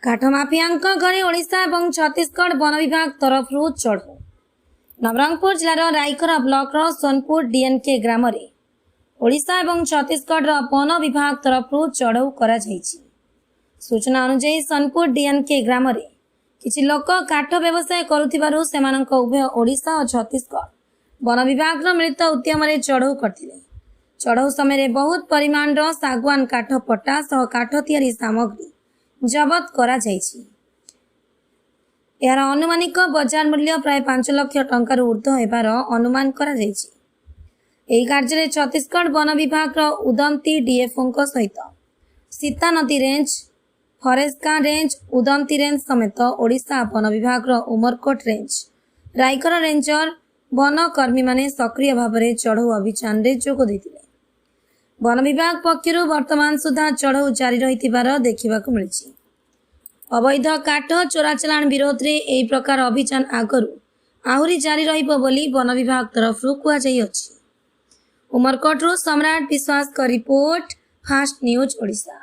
काठ माफियांक घरे ओडिशा और छत्तीसगढ़ वन विभाग तरफ चढ़ऊ। नवरंगपुर जिलार रायखर ब्लॉक सोनपुर डीएनके ग्राम ओडिशा और छत्तीसगढ़ वन विभाग तरफ चढ़ऊ कर सूचना अनुसार सोनपुर डीएनके ग्राम किछि लोक काठ व्यवसाय करुथिबारु सेमानंक उभय ओडिशा और छत्तीसगढ़ वन विभाग मिलित उद्यम चढ़ऊ करथिले। चढ़ऊ समय बहुत परिमाण सागवान काठ पट्टा सह काठ तैयारी सामग्री जबत करा जायछि। यार अनुमानिक बजार मूल्य प्राय 5 लाख टंकार ऊर्ध्व हेबार अनुमान करा जायछि। एही कार्य छत्तीसगढ़ वन विभाग उदंती डीएफओ सहित Sitanadi range, Phareska range, Udanti range समेत ओडिशा वन विभाग उमरकोट रेंज, रायकर रेंजर वन कर्मी माने सक्रिय भाव में चढ़ऊ अभियान रे जोग देथिले। वन विभाग पक्षर वर्तमान सुधा चढ़ऊ जारी रही देखा मिली। अवैध काठ चोराचालाण विरोध में यह प्रकार अभियान आगरू आहरी जारी रहिबो बोली वन विभाग तरफ कहुछि। उमरकोटरू सम्राट विश्वास का रिपोर्ट, फास्ट न्यूज ओडिशा।